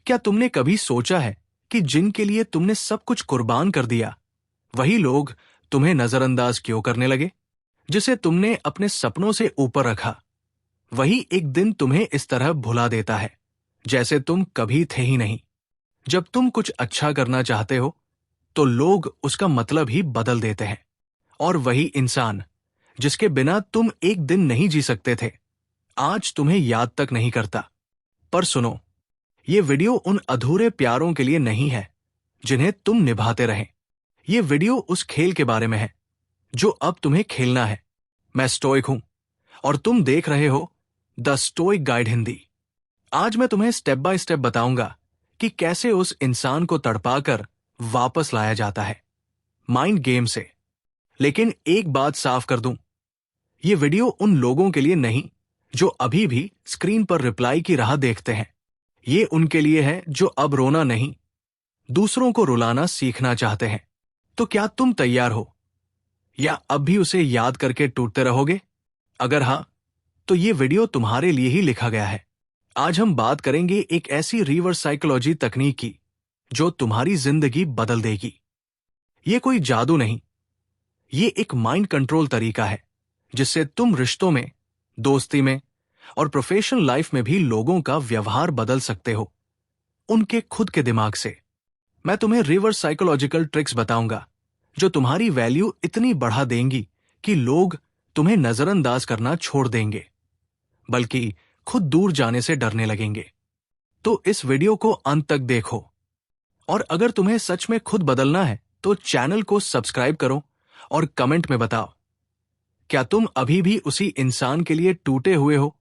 क्या तुमने कभी सोचा है कि जिनके लिए तुमने सब कुछ कुर्बान कर दिया, वही लोग तुम्हें नजरअंदाज क्यों करने लगे? जिसे तुमने अपने सपनों से ऊपर रखा, वही एक दिन तुम्हें इस तरह भुला देता है जैसे तुम कभी थे ही नहीं। जब तुम कुछ अच्छा करना चाहते हो तो लोग उसका मतलब ही बदल देते हैं। और वही इंसान जिसके बिना तुम एक दिन नहीं जी सकते थे, आज तुम्हें याद तक नहीं करता। पर सुनो, ये वीडियो उन अधूरे प्यारों के लिए नहीं है जिन्हें तुम निभाते रहे। ये वीडियो उस खेल के बारे में है जो अब तुम्हें खेलना है। मैं स्टोइक हूं और तुम देख रहे हो द स्टोइक गाइड हिंदी। आज मैं तुम्हें स्टेप बाय स्टेप बताऊंगा कि कैसे उस इंसान को तड़पाकर वापस लाया जाता है, माइंड गेम से। लेकिन एक बात साफ कर दूं, ये वीडियो उन लोगों के लिए नहीं जो अभी भी स्क्रीन पर रिप्लाई की राह देखते हैं। ये उनके लिए है जो अब रोना नहीं, दूसरों को रुलाना सीखना चाहते हैं। तो क्या तुम तैयार हो, या अब भी उसे याद करके टूटते रहोगे? अगर हां, तो ये वीडियो तुम्हारे लिए ही लिखा गया है। आज हम बात करेंगे एक ऐसी रिवर्स साइकोलॉजी तकनीक की जो तुम्हारी जिंदगी बदल देगी। ये कोई जादू नहीं, ये एक माइंड कंट्रोल तरीका है जिससे तुम रिश्तों में, दोस्ती में और प्रोफेशनल लाइफ में भी लोगों का व्यवहार बदल सकते हो, उनके खुद के दिमाग से। मैं तुम्हें रिवर्स साइकोलॉजिकल ट्रिक्स बताऊंगा जो तुम्हारी वैल्यू इतनी बढ़ा देंगी कि लोग तुम्हें नजरअंदाज करना छोड़ देंगे, बल्कि खुद दूर जाने से डरने लगेंगे। तो इस वीडियो को अंत तक देखो, और अगर तुम्हें सच में खुद बदलना है तो चैनल को सब्सक्राइब करो और कमेंट में बताओ, क्या तुम अभी भी उसी इंसान के लिए टूटे हुए हो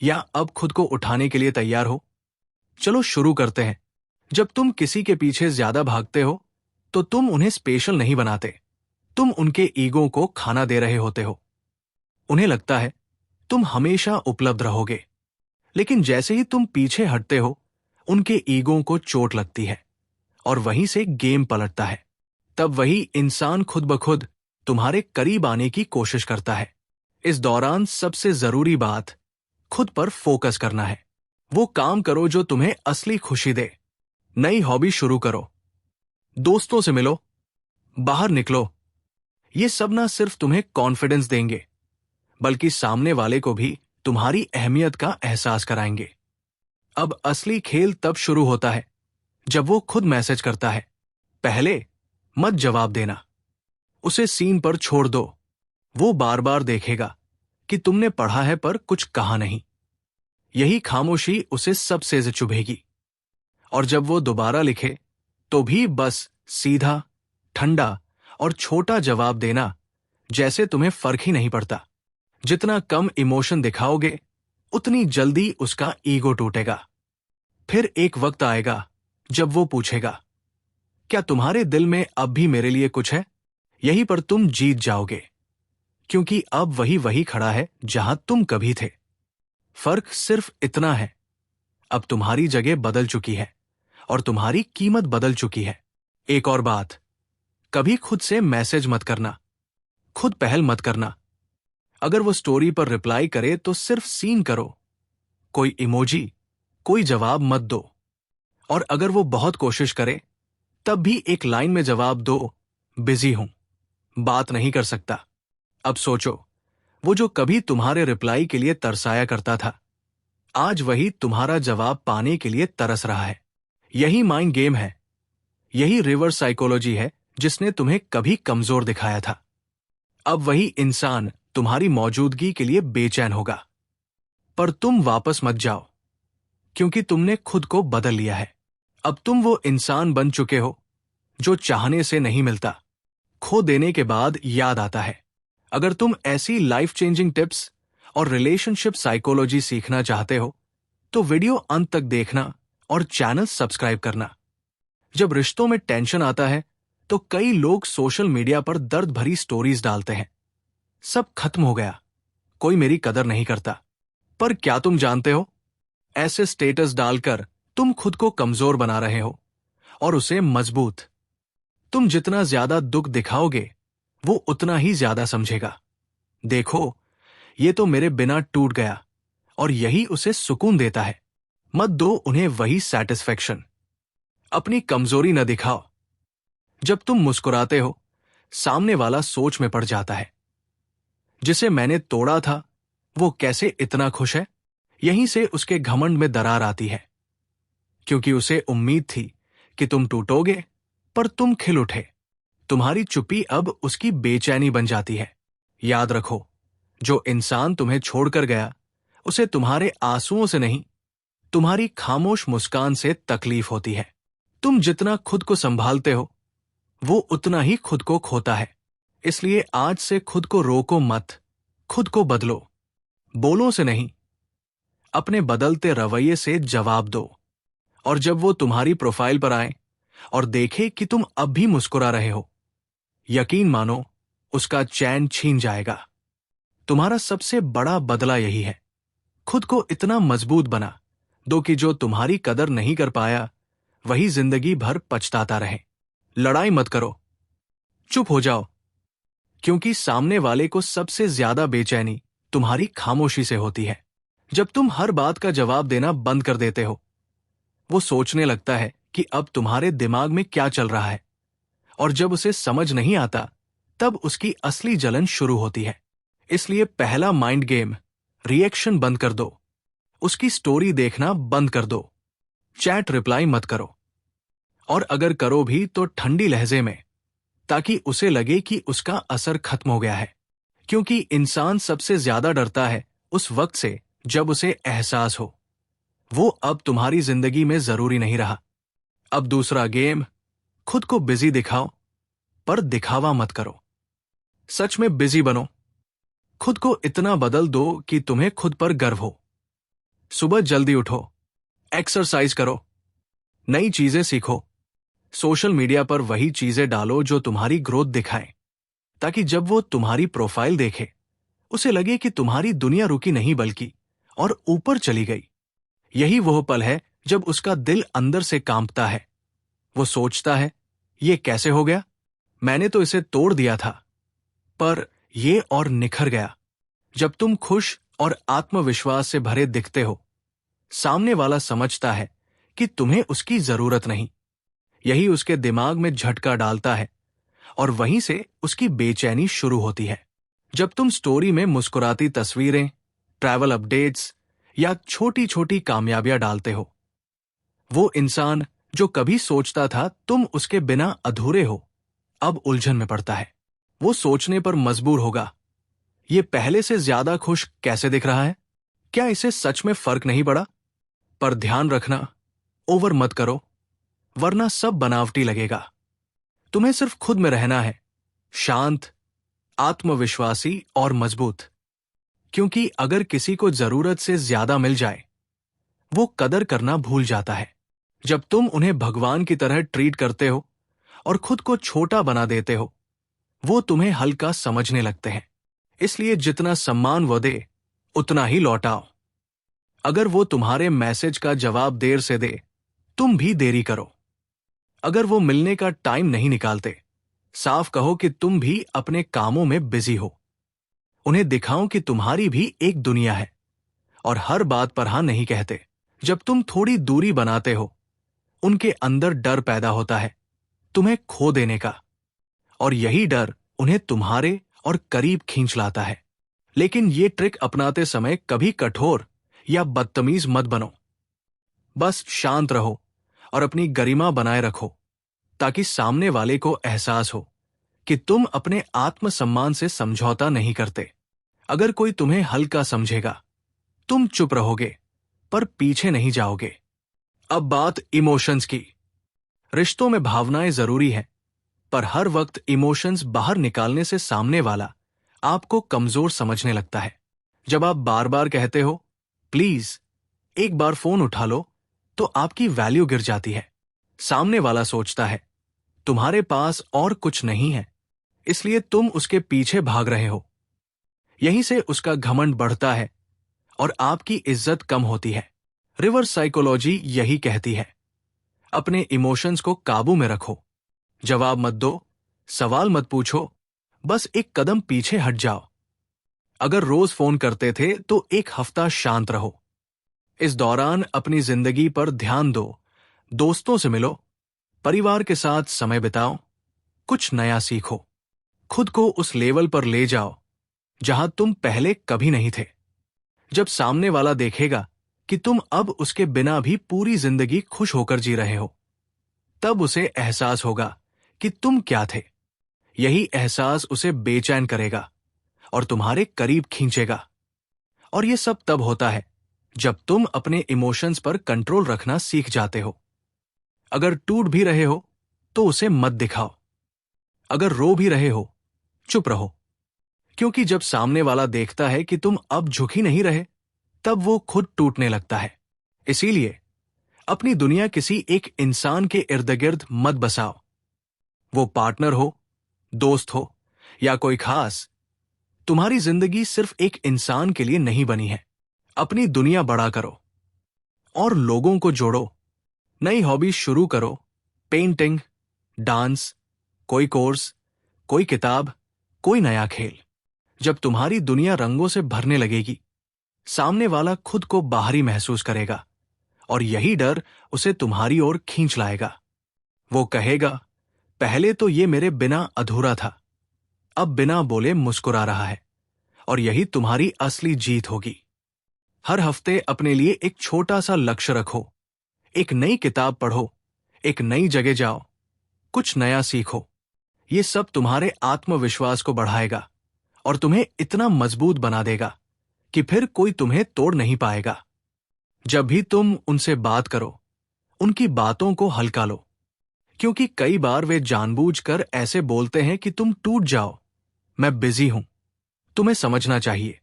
या अब खुद को उठाने के लिए तैयार हो? चलो शुरू करते हैं। जब तुम किसी के पीछे ज्यादा भागते हो तो तुम उन्हें स्पेशल नहीं बनाते, तुम उनके ईगो को खाना दे रहे होते हो। उन्हें लगता है तुम हमेशा उपलब्ध रहोगे, लेकिन जैसे ही तुम पीछे हटते हो, उनके ईगो को चोट लगती है और वहीं से गेम पलटता है। तब वही इंसान खुद ब खुद तुम्हारे करीब आने की कोशिश करता है। इस दौरान सबसे जरूरी बात खुद पर फोकस करना है। वो काम करो जो तुम्हें असली खुशी दे। नई हॉबी शुरू करो, दोस्तों से मिलो, बाहर निकलो। ये सब ना सिर्फ तुम्हें कॉन्फिडेंस देंगे, बल्कि सामने वाले को भी तुम्हारी अहमियत का एहसास कराएंगे। अब असली खेल तब शुरू होता है जब वो खुद मैसेज करता है। पहले मत जवाब देना, उसे सीन पर छोड़ दो। वो बार बार देखेगा कि तुमने पढ़ा है पर कुछ कहा नहीं। यही खामोशी उसे सबसे चुभेगी। और जब वो दोबारा लिखे तो भी बस सीधा, ठंडा और छोटा जवाब देना, जैसे तुम्हें फर्क ही नहीं पड़ता। जितना कम इमोशन दिखाओगे, उतनी जल्दी उसका ईगो टूटेगा। फिर एक वक्त आएगा जब वो पूछेगा, क्या तुम्हारे दिल में अब भी मेरे लिए कुछ है? यहीं पर तुम जीत जाओगे, क्योंकि अब वही खड़ा है जहां तुम कभी थे। फर्क सिर्फ इतना है, अब तुम्हारी जगह बदल चुकी है और तुम्हारी कीमत बदल चुकी है। एक और बात, कभी खुद से मैसेज मत करना, खुद पहल मत करना। अगर वो स्टोरी पर रिप्लाई करे तो सिर्फ सीन करो, कोई इमोजी, कोई जवाब मत दो। और अगर वो बहुत कोशिश करे तब भी एक लाइन में जवाब दो, बिजी हूं, बात नहीं कर सकता। अब सोचो, वो जो कभी तुम्हारे रिप्लाई के लिए तरसाया करता था, आज वही तुम्हारा जवाब पाने के लिए तरस रहा है। यही माइंड गेम है, यही रिवर्स साइकोलॉजी है जिसने तुम्हें कभी कमजोर दिखाया था। अब वही इंसान तुम्हारी मौजूदगी के लिए बेचैन होगा। पर तुम वापस मत जाओ, क्योंकि तुमने खुद को बदल लिया है। अब तुम वो इंसान बन चुके हो जो चाहने से नहीं मिलता, खो देने के बाद याद आता है। अगर तुम ऐसी लाइफ चेंजिंग टिप्स और रिलेशनशिप साइकोलॉजी सीखना चाहते हो तो वीडियो अंत तक देखना और चैनल सब्सक्राइब करना। जब रिश्तों में टेंशन आता है तो कई लोग सोशल मीडिया पर दर्द भरी स्टोरीज डालते हैं, सब खत्म हो गया, कोई मेरी कदर नहीं करता। पर क्या तुम जानते हो, ऐसे स्टेटस डालकर तुम खुद को कमजोर बना रहे हो और उसे मजबूत। तुम जितना ज्यादा दुख दिखाओगे वो उतना ही ज्यादा समझेगा। देखो, ये तो मेरे बिना टूट गया, और यही उसे सुकून देता है। मत दो उन्हें वही सेटिस्फेक्शन। अपनी कमजोरी न दिखाओ। जब तुम मुस्कुराते हो, सामने वाला सोच में पड़ जाता है, जिसे मैंने तोड़ा था वो कैसे इतना खुश है। यहीं से उसके घमंड में दरार आती है, क्योंकि उसे उम्मीद थी कि तुम टूटोगे, पर तुम खिल उठे। तुम्हारी चुप्पी अब उसकी बेचैनी बन जाती है। याद रखो, जो इंसान तुम्हें छोड़कर गया, उसे तुम्हारे आंसुओं से नहीं, तुम्हारी खामोश मुस्कान से तकलीफ होती है। तुम जितना खुद को संभालते हो, वो उतना ही खुद को खोता है। इसलिए आज से खुद को रोको मत, खुद को बदलो। बोलों से नहीं, अपने बदलते रवैये से जवाब दो। और जब वो तुम्हारी प्रोफाइल पर आए और देखे कि तुम अब भी मुस्कुरा रहे हो, यकीन मानो उसका चैन छीन जाएगा। तुम्हारा सबसे बड़ा बदला यही है। खुद को इतना मजबूत बना दो कि जो तुम्हारी कदर नहीं कर पाया, वही जिंदगी भर पछताता रहे। लड़ाई मत करो, चुप हो जाओ, क्योंकि सामने वाले को सबसे ज्यादा बेचैनी तुम्हारी खामोशी से होती है। जब तुम हर बात का जवाब देना बंद कर देते हो, वो सोचने लगता है कि अब तुम्हारे दिमाग में क्या चल रहा है, और जब उसे समझ नहीं आता, तब उसकी असली जलन शुरू होती है। इसलिए पहला माइंड गेम, रिएक्शन बंद कर दो। उसकी स्टोरी देखना बंद कर दो। चैट रिप्लाई मत करो, और अगर करो भी तो ठंडी लहजे में, ताकि उसे लगे कि उसका असर खत्म हो गया है। क्योंकि इंसान सबसे ज्यादा डरता है उस वक्त से जब उसे एहसास हो वो अब तुम्हारी जिंदगी में जरूरी नहीं रहा। अब दूसरा गेम, खुद को बिजी दिखाओ, पर दिखावा मत करो। सच में बिजी बनो। खुद को इतना बदल दो कि तुम्हें खुद पर गर्व हो। सुबह जल्दी उठो, एक्सरसाइज करो, नई चीजें सीखो। सोशल मीडिया पर वही चीजें डालो जो तुम्हारी ग्रोथ दिखाएं, ताकि जब वो तुम्हारी प्रोफाइल देखे, उसे लगे कि तुम्हारी दुनिया रुकी नहीं बल्कि और ऊपर चली गई। यही वह पल है जब उसका दिल अंदर से कांपता है। वो सोचता है, ये कैसे हो गया? मैंने तो इसे तोड़ दिया था। पर ये और निखर गया। जब तुम खुश और आत्मविश्वास से भरे दिखते हो, सामने वाला समझता है कि तुम्हें उसकी जरूरत नहीं। यही उसके दिमाग में झटका डालता है, और वहीं से उसकी बेचैनी शुरू होती है। जब तुम स्टोरी में मुस्कुराती तस्वीरें, ट्रैवल अपडेट्स या छोटी छोटी कामयाबियां डालते हो, वो इंसान जो कभी सोचता था तुम उसके बिना अधूरे हो, अब उलझन में पड़ता है। वो सोचने पर मजबूर होगा, ये पहले से ज्यादा खुश कैसे दिख रहा है? क्या इसे सच में फर्क नहीं पड़ा? पर ध्यान रखना, ओवर मत करो, वरना सब बनावटी लगेगा। तुम्हें सिर्फ खुद में रहना है, शांत, आत्मविश्वासी और मजबूत। क्योंकि अगर किसी को जरूरत से ज्यादा मिल जाए, वो कदर करना भूल जाता है। जब तुम उन्हें भगवान की तरह ट्रीट करते हो और खुद को छोटा बना देते हो, वो तुम्हें हल्का समझने लगते हैं। इसलिए जितना सम्मान वो दे, उतना ही लौटाओ। अगर वो तुम्हारे मैसेज का जवाब देर से दे, तुम भी देरी करो। अगर वो मिलने का टाइम नहीं निकालते, साफ कहो कि तुम भी अपने कामों में बिजी हो। उन्हें दिखाओ कि तुम्हारी भी एक दुनिया है, और हर बात पर हां नहीं कहते। जब तुम थोड़ी दूरी बनाते हो, उनके अंदर डर पैदा होता है तुम्हें खो देने का, और यही डर उन्हें तुम्हारे और करीब खींच लाता है। लेकिन ये ट्रिक अपनाते समय कभी कठोर या बदतमीज मत बनो। बस शांत रहो और अपनी गरिमा बनाए रखो, ताकि सामने वाले को एहसास हो कि तुम अपने आत्मसम्मान से समझौता नहीं करते। अगर कोई तुम्हें हल्का समझेगा, तुम चुप रहोगे, पर पीछे नहीं जाओगे। अब बात इमोशंस की। रिश्तों में भावनाएं जरूरी है, पर हर वक्त इमोशंस बाहर निकालने से सामने वाला आपको कमजोर समझने लगता है। जब आप बार बार कहते हो, प्लीज एक बार फोन उठा लो, तो आपकी वैल्यू गिर जाती है। सामने वाला सोचता है, तुम्हारे पास और कुछ नहीं है, इसलिए तुम उसके पीछे भाग रहे हो। यहीं से उसका घमंड बढ़ता है और आपकी इज्जत कम होती है। रिवर्स साइकोलॉजी यही कहती है, अपने इमोशंस को काबू में रखो। जवाब मत दो, सवाल मत पूछो, बस एक कदम पीछे हट जाओ। अगर रोज फोन करते थे तो एक हफ्ता शांत रहो। इस दौरान अपनी जिंदगी पर ध्यान दो, दोस्तों से मिलो, परिवार के साथ समय बिताओ, कुछ नया सीखो, खुद को उस लेवल पर ले जाओ जहां तुम पहले कभी नहीं थे। जब सामने वाला देखेगा कि तुम अब उसके बिना भी पूरी जिंदगी खुश होकर जी रहे हो, तब उसे एहसास होगा कि तुम क्या थे। यही एहसास उसे बेचैन करेगा और तुम्हारे करीब खींचेगा। और यह सब तब होता है जब तुम अपने इमोशंस पर कंट्रोल रखना सीख जाते हो। अगर टूट भी रहे हो तो उसे मत दिखाओ। अगर रो भी रहे हो, चुप रहो, क्योंकि जब सामने वाला देखता है कि तुम अब झुक ही नहीं रहे, तब वो खुद टूटने लगता है। इसीलिए अपनी दुनिया किसी एक इंसान के इर्द गिर्द मत बसाओ। वो पार्टनर हो, दोस्त हो या कोई खास, तुम्हारी जिंदगी सिर्फ एक इंसान के लिए नहीं बनी है। अपनी दुनिया बड़ा करो और लोगों को जोड़ो। नई हॉबी शुरू करो, पेंटिंग, डांस, कोई कोर्स, कोई किताब, कोई नया खेल। जब तुम्हारी दुनिया रंगों से भरने लगेगी, सामने वाला खुद को बाहरी महसूस करेगा और यही डर उसे तुम्हारी ओर खींच लाएगा। वो कहेगा, पहले तो ये मेरे बिना अधूरा था, अब बिना बोले मुस्कुरा रहा है। और यही तुम्हारी असली जीत होगी। हर हफ्ते अपने लिए एक छोटा सा लक्ष्य रखो, एक नई किताब पढ़ो, एक नई जगह जाओ, कुछ नया सीखो। ये सब तुम्हारे आत्मविश्वास को बढ़ाएगा और तुम्हें इतना मजबूत बना देगा कि फिर कोई तुम्हें तोड़ नहीं पाएगा। जब भी तुम उनसे बात करो, उनकी बातों को हल्का लो, क्योंकि कई बार वे जानबूझकर ऐसे बोलते हैं कि तुम टूट जाओ। मैं बिजी हूं, तुम्हें समझना चाहिए।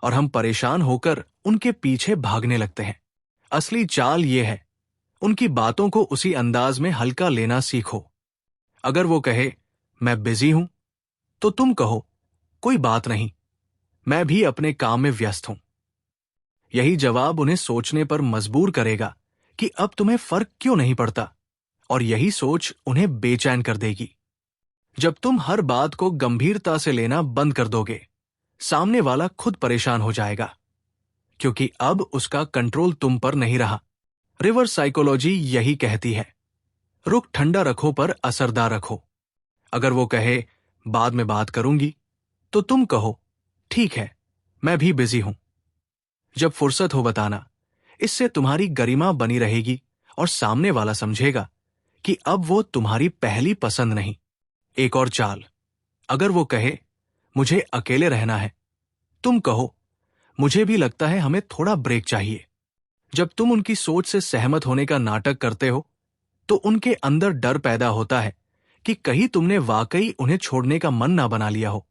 और हम परेशान होकर उनके पीछे भागने लगते हैं। असली चाल यह है, उनकी बातों को उसी अंदाज में हल्का लेना सीखो। अगर वो कहे, मैं बिजी हूं, तो तुम कहो, कोई बात नहीं, मैं भी अपने काम में व्यस्त हूं। यही जवाब उन्हें सोचने पर मजबूर करेगा कि अब तुम्हें फर्क क्यों नहीं पड़ता, और यही सोच उन्हें बेचैन कर देगी। जब तुम हर बात को गंभीरता से लेना बंद कर दोगे, सामने वाला खुद परेशान हो जाएगा, क्योंकि अब उसका कंट्रोल तुम पर नहीं रहा। रिवर्स साइकोलॉजी यही कहती है, रुख ठंडा रखो पर असरदार रखो। अगर वो कहे, बाद में बात करूंगी, तो तुम कहो, ठीक है, मैं भी बिजी हूं। जब फुर्सत हो बताना, इससे तुम्हारी गरिमा बनी रहेगी और सामने वाला समझेगा कि अब वो तुम्हारी पहली पसंद नहीं। एक और चाल, अगर वो कहे, मुझे अकेले रहना है, तुम कहो, मुझे भी लगता है हमें थोड़ा ब्रेक चाहिए। जब तुम उनकी सोच से सहमत होने का नाटक करते हो, तो उनके अंदर डर पैदा होता है कि कहीं तुमने वाकई उन्हें छोड़ने का मन ना बना लिया हो,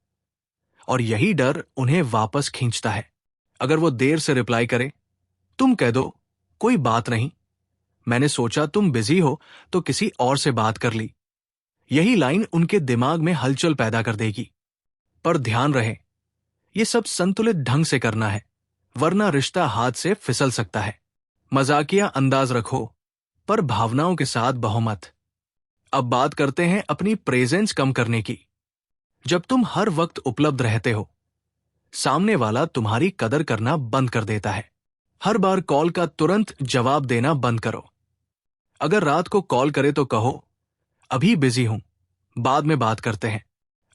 और यही डर उन्हें वापस खींचता है। अगर वो देर से रिप्लाई करे, तुम कह दो, कोई बात नहीं, मैंने सोचा तुम बिजी हो तो किसी और से बात कर ली। यही लाइन उनके दिमाग में हलचल पैदा कर देगी। पर ध्यान रहे, ये सब संतुलित ढंग से करना है, वरना रिश्ता हाथ से फिसल सकता है। मजाकिया अंदाज रखो, पर भावनाओं के साथ बहो मत। अब बात करते हैं अपनी प्रेजेंस कम करने की। जब तुम हर वक्त उपलब्ध रहते हो, सामने वाला तुम्हारी कदर करना बंद कर देता है। हर बार कॉल का तुरंत जवाब देना बंद करो। अगर रात को कॉल करे तो कहो, अभी बिजी हूं, बाद में बात करते हैं।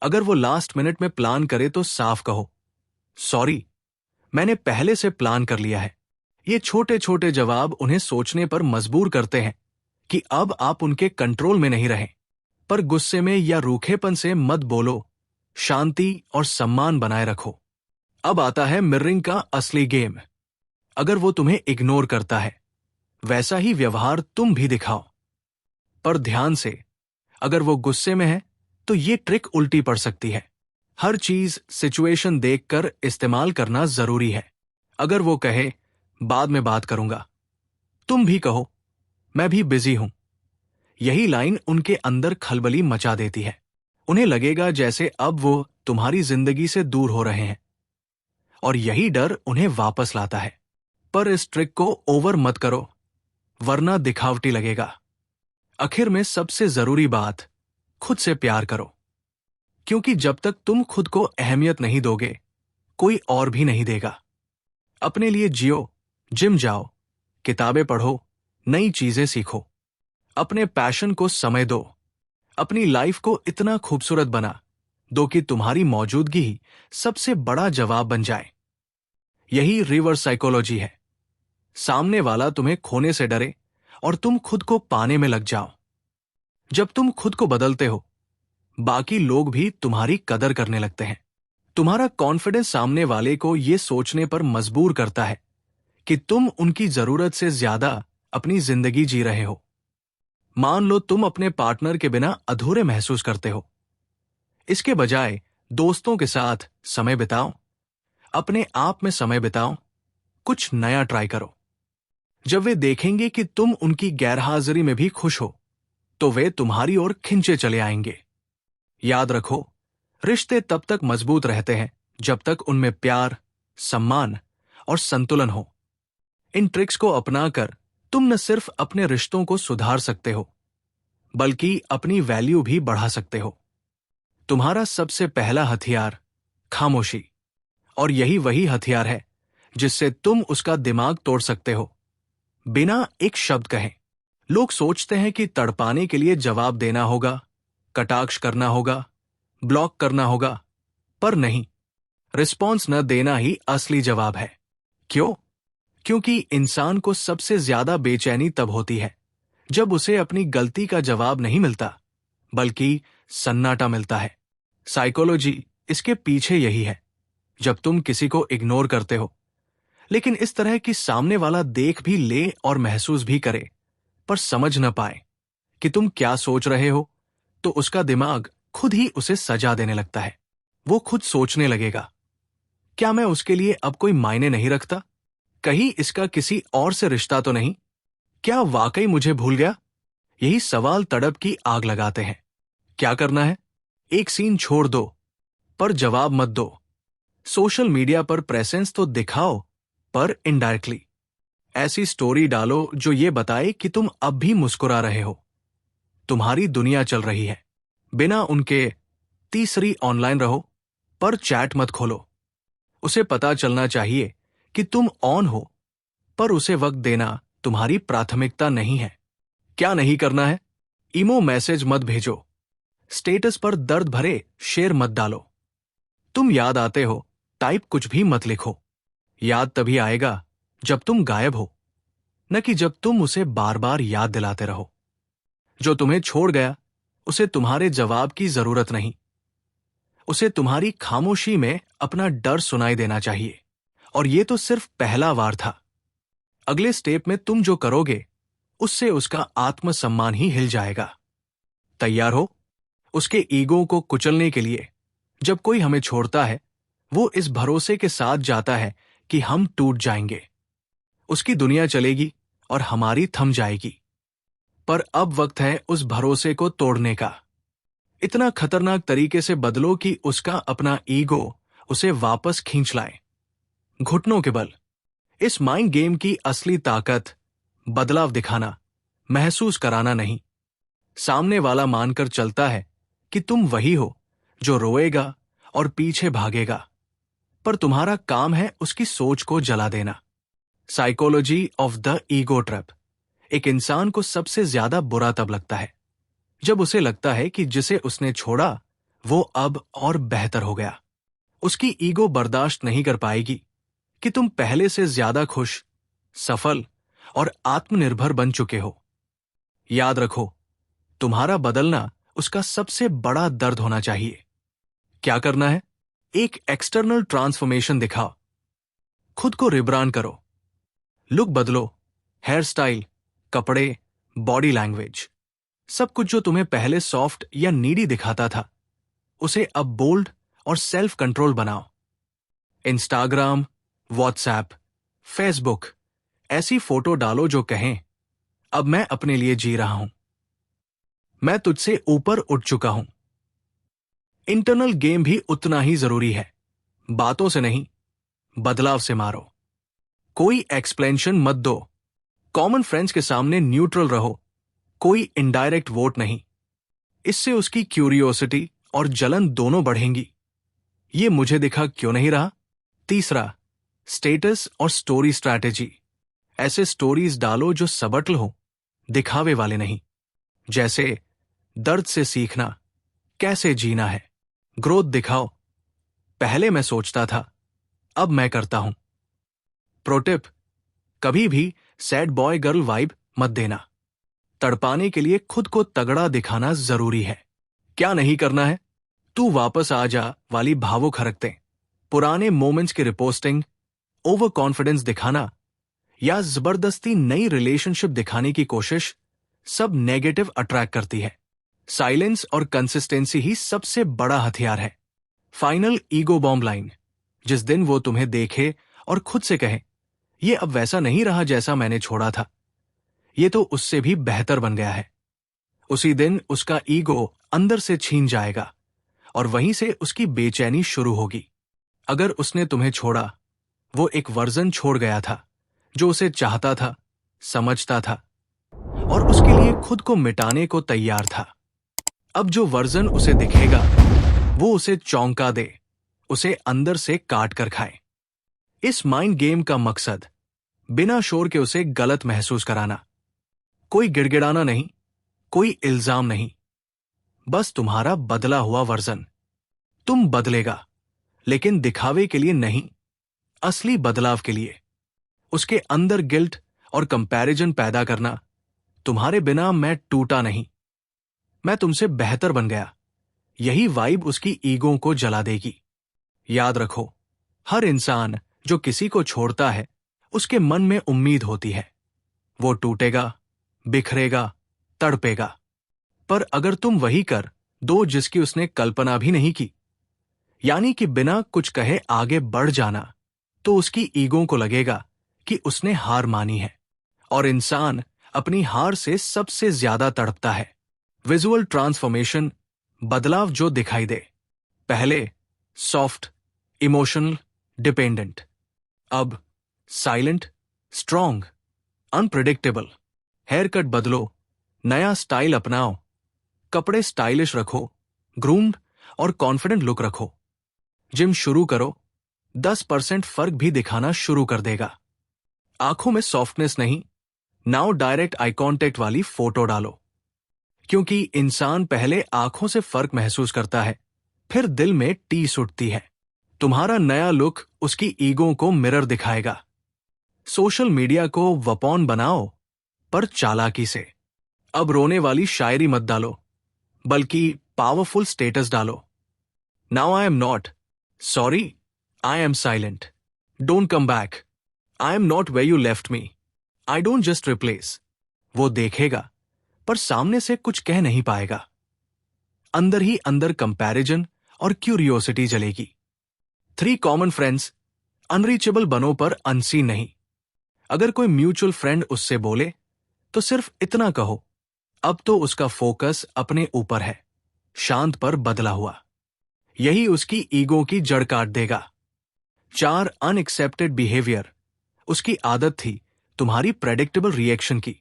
अगर वो लास्ट मिनट में प्लान करे तो साफ कहो, सॉरी, मैंने पहले से प्लान कर लिया है। ये छोटे छोटे जवाब उन्हें सोचने पर मजबूर करते हैं कि अब आप उनके कंट्रोल में नहीं रहे। पर गुस्से में या रूखेपन से मत बोलो, शांति और सम्मान बनाए रखो। अब आता है मिररिंग का असली गेम। अगर वो तुम्हें इग्नोर करता है, वैसा ही व्यवहार तुम भी दिखाओ। पर ध्यान से, अगर वो गुस्से में है तो ये ट्रिक उल्टी पड़ सकती है। हर चीज सिचुएशन देखकर इस्तेमाल करना जरूरी है। अगर वो कहे, बाद में बात करूंगा, तुम भी कहो, मैं भी बिजी हूं। यही लाइन उनके अंदर खलबली मचा देती है। उन्हें लगेगा जैसे अब वो तुम्हारी जिंदगी से दूर हो रहे हैं, और यही डर उन्हें वापस लाता है। पर इस ट्रिक को ओवर मत करो, वरना दिखावटी लगेगा। आखिर में सबसे जरूरी बात, खुद से प्यार करो, क्योंकि जब तक तुम खुद को अहमियत नहीं दोगे, कोई और भी नहीं देगा। अपने लिए जियो, जिम जाओ, किताबें पढ़ो, नई चीजें सीखो, अपने पैशन को समय दो, अपनी लाइफ को इतना खूबसूरत बना दो कि तुम्हारी मौजूदगी ही सबसे बड़ा जवाब बन जाए। यही रिवर्स साइकोलॉजी है। सामने वाला तुम्हें खोने से डरे और तुम खुद को पाने में लग जाओ। जब तुम खुद को बदलते हो, बाकी लोग भी तुम्हारी कदर करने लगते हैं। तुम्हारा कॉन्फिडेंस सामने वाले को यह सोचने पर मजबूर करता है कि तुम उनकी जरूरत से ज्यादा अपनी जिंदगी जी रहे हो। मान लो तुम अपने पार्टनर के बिना अधूरे महसूस करते हो। इसके बजाय दोस्तों के साथ समय बिताओ, अपने आप में समय बिताओ, कुछ नया ट्राई करो। जब वे देखेंगे कि तुम उनकी गैरहाजिरी में भी खुश हो, तो वे तुम्हारी ओर खिंचे चले आएंगे। याद रखो, रिश्ते तब तक मजबूत रहते हैं जब तक उनमें प्यार, सम्मान और संतुलन हो। इन ट्रिक्स को अपनाकर तुम न सिर्फ अपने रिश्तों को सुधार सकते हो, बल्कि अपनी वैल्यू भी बढ़ा सकते हो। तुम्हारा सबसे पहला हथियार खामोशी, और यही वही हथियार है जिससे तुम उसका दिमाग तोड़ सकते हो, बिना एक शब्द कहे। लोग सोचते हैं कि तड़पाने के लिए जवाब देना होगा, कटाक्ष करना होगा, ब्लॉक करना होगा, पर नहीं, रिस्पॉन्स न देना ही असली जवाब है। क्यों? क्योंकि इंसान को सबसे ज्यादा बेचैनी तब होती है जब उसे अपनी गलती का जवाब नहीं मिलता, बल्कि सन्नाटा मिलता है। साइकोलॉजी इसके पीछे यही है। जब तुम किसी को इग्नोर करते हो, लेकिन इस तरह कि सामने वाला देख भी ले और महसूस भी करे, पर समझ न पाए कि तुम क्या सोच रहे हो, तो उसका दिमाग खुद ही उसे सजा देने लगता है। वो खुद सोचने लगेगा, क्या मैं उसके लिए अब कोई मायने नहीं रखता? कहीं इसका किसी और से रिश्ता तो नहीं? क्या वाकई मुझे भूल गया? यही सवाल तड़प की आग लगाते हैं। क्या करना है? एक सीन छोड़ दो, पर जवाब मत दो। सोशल मीडिया पर प्रेजेंस तो दिखाओ, पर इनडायरेक्टली। ऐसी स्टोरी डालो जो ये बताए कि तुम अब भी मुस्कुरा रहे हो, तुम्हारी दुनिया चल रही है। बिना उनके तीसरी ऑनलाइन रहो, पर चैट मत खोलो। उसे पता चलना चाहिए कि तुम ऑन हो, पर उसे वक्त देना तुम्हारी प्राथमिकता नहीं है। क्या नहीं करना है? इमो मैसेज मत भेजो, स्टेटस पर दर्द भरे शेर मत डालो, तुम याद आते हो टाइप कुछ भी मत लिखो। याद तभी आएगा जब तुम गायब हो, न कि जब तुम उसे बार बार याद दिलाते रहो। जो तुम्हें छोड़ गया, उसे तुम्हारे जवाब की जरूरत नहीं। उसे तुम्हारी खामोशी में अपना डर सुनाई देना चाहिए। और ये तो सिर्फ पहला वार था। अगले स्टेप में तुम जो करोगे, उससे उसका आत्मसम्मान ही हिल जाएगा। तैयार हो उसके ईगो को कुचलने के लिए? जब कोई हमें छोड़ता है, वो इस भरोसे के साथ जाता है कि हम टूट जाएंगे, उसकी दुनिया चलेगी और हमारी थम जाएगी। पर अब वक्त है उस भरोसे को तोड़ने का। इतना खतरनाक तरीके से बदलो कि उसका अपना ईगो उसे वापस खींच लाए, घुटनों के बल। इस माइंड गेम की असली ताकत बदलाव दिखाना, महसूस कराना नहीं। सामने वाला मानकर चलता है कि तुम वही हो जो रोएगा और पीछे भागेगा, पर तुम्हारा काम है उसकी सोच को जला देना। Psychology of the ego trap. एक इंसान को सबसे ज्यादा बुरा तब लगता है जब उसे लगता है कि जिसे उसने छोड़ा वो अब और बेहतर हो गया। उसकी ईगो बर्दाश्त नहीं कर पाएगी कि तुम पहले से ज्यादा खुश, सफल और आत्मनिर्भर बन चुके हो। याद रखो, तुम्हारा बदलना उसका सबसे बड़ा दर्द होना चाहिए। क्या करना है? एक एक्सटर्नल ट्रांसफॉर्मेशन दिखाओ। खुद को रिब्रांड करो, लुक बदलो, हेयर स्टाइल, कपड़े, बॉडी लैंग्वेज, सब कुछ जो तुम्हें पहले सॉफ्ट या नीडी दिखाता था, उसे अब बोल्ड और सेल्फ कंट्रोल बनाओ। इंस्टाग्राम, व्हाट्सएप, फेसबुक ऐसी फोटो डालो जो कहें, अब मैं अपने लिए जी रहा हूं, मैं तुझसे ऊपर उठ चुका हूं। इंटरनल गेम भी उतना ही जरूरी है। बातों से नहीं, बदलाव से मारो। कोई एक्सप्लेनेशन मत दो, कॉमन फ्रेंड्स के सामने न्यूट्रल रहो, कोई इनडायरेक्ट वोट नहीं। इससे उसकी क्यूरियोसिटी और जलन दोनों बढ़ेंगी। ये मुझे दिखा क्यों नहीं रहा? तीसरा, स्टेटस और स्टोरी स्ट्रैटेजी। ऐसे स्टोरीज डालो जो सबटल हो, दिखावे वाले नहीं। जैसे दर्द से सीखना, कैसे जीना है। ग्रोथ दिखाओ, पहले मैं सोचता था, अब मैं करता हूं। प्रोटिप, कभी भी सैड बॉय गर्ल वाइब मत देना। तड़पाने के लिए खुद को तगड़ा दिखाना जरूरी है। क्या नहीं करना है? तू वापस आ जा वाली भावुक हरकतें, पुराने मोमेंट्स की रिपोस्टिंग, ओवर कॉन्फिडेंस दिखाना या जबरदस्ती नई रिलेशनशिप दिखाने की कोशिश सब नेगेटिव अट्रैक्ट करती है। साइलेंस और कंसिस्टेंसी ही सबसे बड़ा हथियार है। फाइनल ईगो बॉम्ब लाइन, जिस दिन वो तुम्हें देखे और खुद से कहे, ये अब वैसा नहीं रहा जैसा मैंने छोड़ा था, ये तो उससे भी बेहतर बन गया है। उसी दिन उसका ईगो अंदर से छीन जाएगा और वहीं से उसकी बेचैनी शुरू होगी। अगर उसने तुम्हें छोड़ा, वो एक वर्जन छोड़ गया था जो उसे चाहता था, समझता था और उसके लिए खुद को मिटाने को तैयार था। अब जो वर्जन उसे दिखेगा, वो उसे चौंका दे, उसे अंदर से काट कर खाए। इस माइंड गेम का मकसद बिना शोर के उसे गलत महसूस कराना। कोई गिड़गिड़ाना नहीं, कोई इल्जाम नहीं, बस तुम्हारा बदला हुआ वर्जन। तुम बदलेगा, लेकिन दिखावे के लिए नहीं, असली बदलाव के लिए। उसके अंदर गिल्ट और कंपैरिजन पैदा करना, तुम्हारे बिना मैं टूटा नहीं, मैं तुमसे बेहतर बन गया, यही वाइब उसकी ईगो को जला देगी। याद रखो, हर इंसान जो किसी को छोड़ता है, उसके मन में उम्मीद होती है, वो टूटेगा, बिखरेगा, तड़पेगा। पर अगर तुम वही कर दो जिसकी उसने कल्पना भी नहीं की, यानी कि बिना कुछ कहे आगे बढ़ जाना, तो उसकी ईगो को लगेगा कि उसने हार मानी है। और इंसान अपनी हार से सबसे ज्यादा तड़पता है। विजुअल ट्रांसफॉर्मेशन, बदलाव जो दिखाई दे। पहले सॉफ्ट, इमोशनल, डिपेंडेंट। अब silent, strong, unpredictable. Hair cut बदलो, नया स्टाइल अपनाओ, कपड़े स्टाइलिश रखो, ग्रूम्ड और कॉन्फिडेंट लुक रखो। जिम शुरू करो, 10% फर्क भी दिखाना शुरू कर देगा। आंखों में सॉफ्टनेस नहीं, नाउ डायरेक्ट आई कांटेक्ट वाली फोटो डालो, क्योंकि इंसान पहले आंखों से फर्क महसूस करता है, फिर दिल में टीस उठती है। तुम्हारा नया लुक उसकी ईगो को मिरर दिखाएगा। सोशल मीडिया को वपॉन बनाओ, पर चालाकी से। अब रोने वाली शायरी मत डालो, बल्कि पावरफुल स्टेटस डालो। Now I am not sorry, I am silent, don't come back, I am not where you left me, I don't just replace. वो देखेगा, पर सामने से कुछ कह नहीं पाएगा। अंदर ही अंदर कंपैरिजन और क्यूरियोसिटी जलेगी। 3 कॉमन फ्रेंड्स, अनरीचेबल बनो पर अनसीन नहीं। अगर कोई म्यूचुअल फ्रेंड उससे बोले, तो सिर्फ इतना कहो, अब तो उसका फोकस अपने ऊपर है, शांत पर बदला हुआ। यही उसकी ईगो की जड़ काट देगा। 4 अनएक्सेप्टेड बिहेवियर, उसकी आदत थी तुम्हारी प्रेडिक्टेबल रिएक्शन की।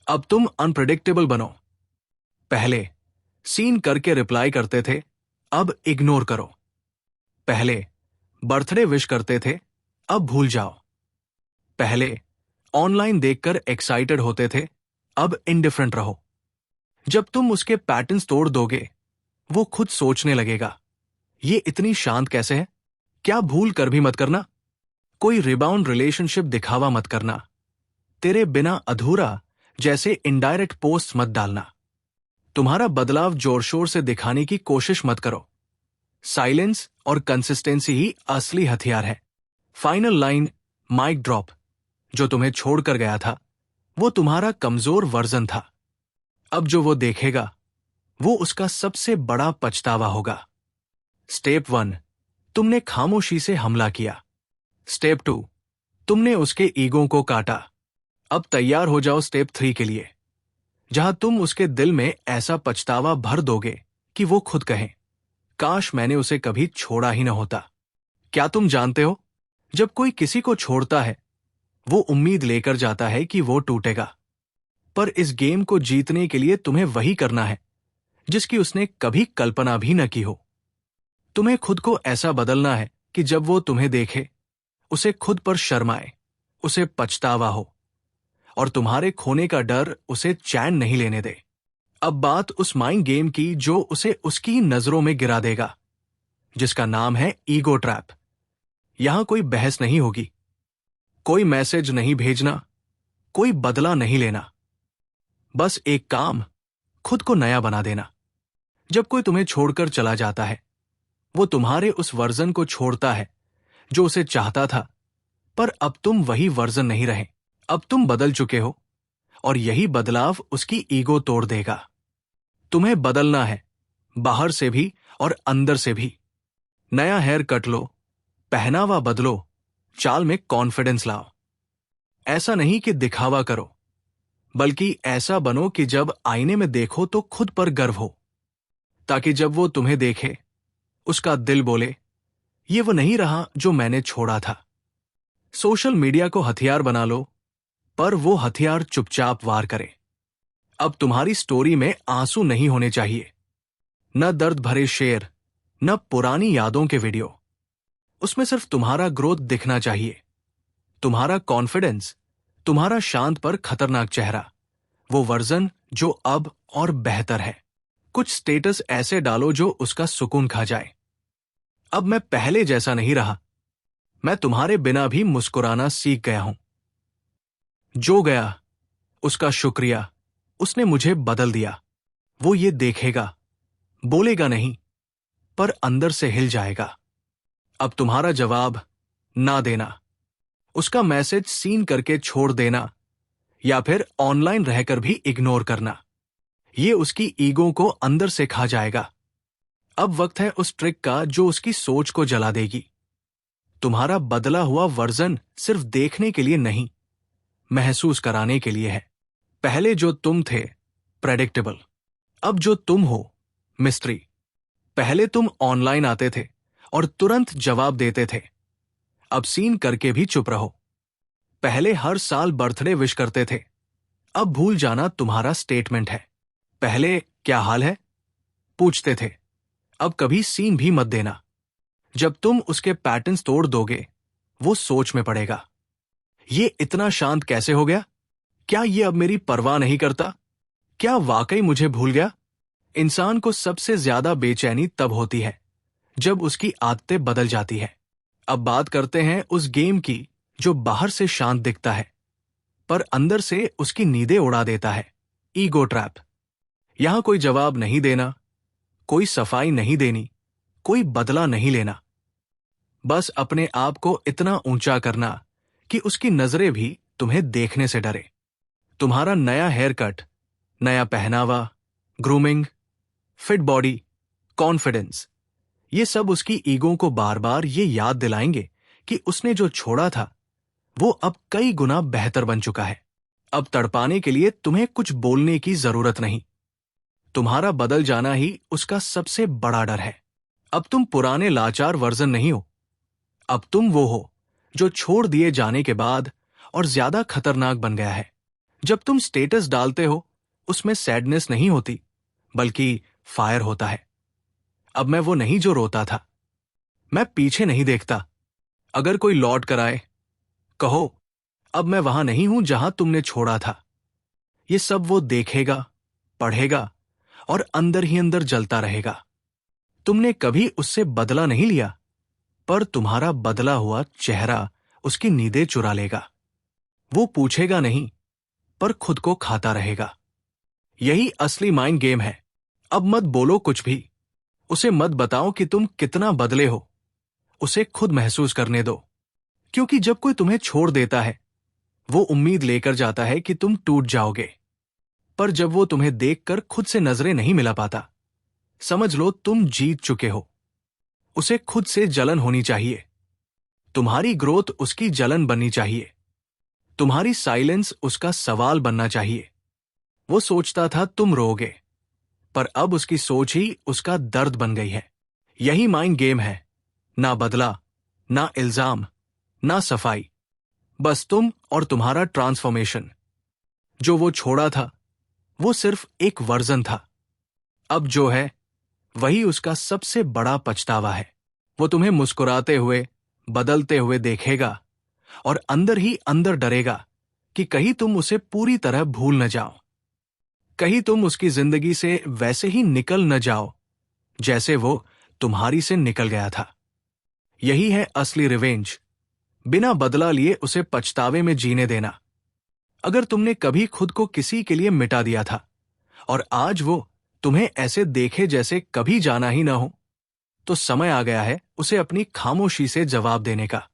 अब तुम अनप्रेडिक्टेबल बनो। पहले सीन करके रिप्लाई करते थे, अब इग्नोर करो। पहले बर्थडे विश करते थे, अब भूल जाओ। पहले ऑनलाइन देखकर एक्साइटेड होते थे, अब इंडिफरेंट रहो। जब तुम उसके पैटर्न्स तोड़ दोगे, वो खुद सोचने लगेगा, ये इतनी शांत कैसे है। क्या भूल कर भी मत करना। कोई रिबाउंड रिलेशनशिप दिखावा मत करना। तेरे बिना अधूरा जैसे इनडायरेक्ट पोस्ट मत डालना। तुम्हारा बदलाव जोर शोर से दिखाने की कोशिश मत करो। साइलेंस और कंसिस्टेंसी ही असली हथियार है। Final line, mic drop. जो तुम्हें छोड़कर गया था, वो तुम्हारा कमजोर वर्जन था। अब जो वो देखेगा, वो उसका सबसे बड़ा पछतावा होगा। स्टेप 1, तुमने खामोशी से हमला किया। स्टेप 2, तुमने उसके ईगो को काटा। अब तैयार हो जाओ स्टेप 3 के लिए, जहां तुम उसके दिल में ऐसा पछतावा भर दोगे कि वो खुद कहे, काश मैंने उसे कभी छोड़ा ही न होता। क्या तुम जानते हो, जब कोई किसी को छोड़ता है, वो उम्मीद लेकर जाता है कि वो टूटेगा। पर इस गेम को जीतने के लिए तुम्हें वही करना है जिसकी उसने कभी कल्पना भी न की हो। तुम्हें खुद को ऐसा बदलना है कि जब वो तुम्हें देखे, उसे खुद पर शर्म आए, उसे पछतावा हो और तुम्हारे खोने का डर उसे चैन नहीं लेने दे। अब बात उस माइंड गेम की जो उसे उसकी नजरों में गिरा देगा, जिसका नाम है ईगो ट्रैप। यहां कोई बहस नहीं होगी, कोई मैसेज नहीं भेजना, कोई बदला नहीं लेना। बस एक काम, खुद को नया बना देना। जब कोई तुम्हें छोड़कर चला जाता है, वो तुम्हारे उस वर्जन को छोड़ता है जो उसे चाहता था, पर अब तुम वही वर्जन नहीं रहे। अब तुम बदल चुके हो और यही बदलाव उसकी ईगो तोड़ देगा। तुम्हें बदलना है, बाहर से भी और अंदर से भी। नया हेयर कट लो, पहनावा बदलो, चाल में कॉन्फिडेंस लाओ। ऐसा नहीं कि दिखावा करो, बल्कि ऐसा बनो कि जब आईने में देखो तो खुद पर गर्व हो, ताकि जब वो तुम्हें देखे उसका दिल बोले, ये वो नहीं रहा जो मैंने छोड़ा था। सोशल मीडिया को हथियार बना लो, पर वो हथियार चुपचाप वार करे। अब तुम्हारी स्टोरी में आंसू नहीं होने चाहिए, न दर्द भरे शेर, न पुरानी यादों के वीडियो। उसमें सिर्फ तुम्हारा ग्रोथ दिखना चाहिए, तुम्हारा कॉन्फिडेंस, तुम्हारा शांत पर खतरनाक चेहरा, वो वर्जन जो अब और बेहतर है। कुछ स्टेटस ऐसे डालो जो उसका सुकून खा जाए। अब मैं पहले जैसा नहीं रहा, मैं तुम्हारे बिना भी मुस्कुराना सीख गया हूं। जो गया उसका शुक्रिया, उसने मुझे बदल दिया। वो ये देखेगा, बोलेगा नहीं, पर अंदर से हिल जाएगा। अब तुम्हारा जवाब ना देना, उसका मैसेज सीन करके छोड़ देना, या फिर ऑनलाइन रहकर भी इग्नोर करना, ये उसकी ईगो को अंदर से खा जाएगा। अब वक्त है उस ट्रिक का जो उसकी सोच को जला देगी। तुम्हारा बदला हुआ वर्जन सिर्फ देखने के लिए नहीं, महसूस कराने के लिए है। पहले जो तुम थे, प्रेडिक्टेबल। अब जो तुम हो, मिस्ट्री। पहले तुम ऑनलाइन आते थे और तुरंत जवाब देते थे, अब सीन करके भी चुप रहो। पहले हर साल बर्थडे विश करते थे, अब भूल जाना तुम्हारा स्टेटमेंट है। पहले क्या हाल है पूछते थे, अब कभी सीन भी मत देना। जब तुम उसके पैटर्न्स तोड़ दोगे, वो सोच में पड़ेगा, ये इतना शांत कैसे हो गया? क्या ये अब मेरी परवाह नहीं करता? क्या वाकई मुझे भूल गया? इंसान को सबसे ज्यादा बेचैनी तब होती है जब उसकी आदतें बदल जाती है। अब बात करते हैं उस गेम की जो बाहर से शांत दिखता है, पर अंदर से उसकी नींदें उड़ा देता है, ईगो ट्रैप। यहां कोई जवाब नहीं देना, कोई सफाई नहीं देनी, कोई बदला नहीं लेना। बस अपने आप को इतना ऊंचा करना कि उसकी नजरें भी तुम्हें देखने से डरे। तुम्हारा नया हेयर कट, नया पहनावा, ग्रूमिंग, फिट बॉडी, कॉन्फिडेंस, ये सब उसकी ईगो को बार बार ये याद दिलाएंगे कि उसने जो छोड़ा था वो अब कई गुना बेहतर बन चुका है। अब तड़पाने के लिए तुम्हें कुछ बोलने की जरूरत नहीं। तुम्हारा बदल जाना ही उसका सबसे बड़ा डर है। अब तुम पुराने लाचार वर्जन नहीं हो, अब तुम वो हो जो छोड़ दिए जाने के बाद और ज्यादा खतरनाक बन गया है। जब तुम स्टेटस डालते हो, उसमें सैडनेस नहीं होती, बल्कि फायर होता है। अब मैं वो नहीं जो रोता था, मैं पीछे नहीं देखता। अगर कोई लौट कर आए, कहो, अब मैं वहां नहीं हूं जहां तुमने छोड़ा था। ये सब वो देखेगा, पढ़ेगा और अंदर ही अंदर जलता रहेगा। तुमने कभी उससे बदला नहीं लिया, पर तुम्हारा बदला हुआ चेहरा उसकी नींदें चुरा लेगा। वो पूछेगा नहीं, पर खुद को खाता रहेगा। यही असली माइंड गेम है। अब मत बोलो कुछ भी, उसे मत बताओ कि तुम कितना बदले हो, उसे खुद महसूस करने दो। क्योंकि जब कोई तुम्हें छोड़ देता है, वो उम्मीद लेकर जाता है कि तुम टूट जाओगे, पर जब वो तुम्हें देखकर खुद से नजरें नहीं मिला पाता, समझ लो तुम जीत चुके हो। उसे खुद से जलन होनी चाहिए, तुम्हारी ग्रोथ उसकी जलन बननी चाहिए, तुम्हारी साइलेंस उसका सवाल बनना चाहिए। वो सोचता था तुम रोगे, पर अब उसकी सोच ही उसका दर्द बन गई है। यही माइंड गेम है, ना बदला, ना इल्जाम, ना सफाई, बस तुम और तुम्हारा ट्रांसफॉर्मेशन। जो वो छोड़ा था, वो सिर्फ एक वर्जन था। अब जो है, वही उसका सबसे बड़ा पछतावा है। वो तुम्हें मुस्कुराते हुए, बदलते हुए देखेगा और अंदर ही अंदर डरेगा कि कहीं तुम उसे पूरी तरह भूल न जाओ, कहीं तुम उसकी जिंदगी से वैसे ही निकल न जाओ जैसे वो तुम्हारी से निकल गया था। यही है असली रिवेंज, बिना बदला लिए उसे पछतावे में जीने देना। अगर तुमने कभी खुद को किसी के लिए मिटा दिया था और आज वो तुम्हें ऐसे देखे जैसे कभी जाना ही ना हो, तो समय आ गया है उसे अपनी खामोशी से जवाब देने का।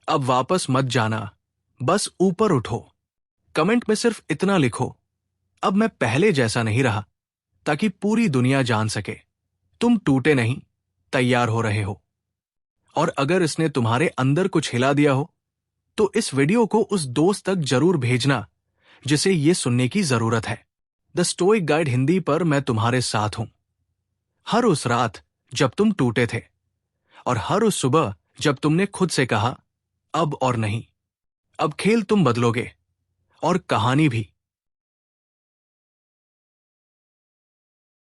अब वापस मत जाना, बस ऊपर उठो। कमेंट में सिर्फ इतना लिखो, अब मैं पहले जैसा नहीं रहा, ताकि पूरी दुनिया जान सके तुम टूटे नहीं, तैयार हो रहे हो। और अगर इसने तुम्हारे अंदर कुछ हिला दिया हो, तो इस वीडियो को उस दोस्त तक जरूर भेजना जिसे ये सुनने की जरूरत है। द स्टोइक गाइड हिंदी पर मैं तुम्हारे साथ हूं, हर उस रात जब तुम टूटे थे, और हर उस सुबह जब तुमने खुद से कहा अब और नहीं। अब खेल तुम बदलोगे, और कहानी भी।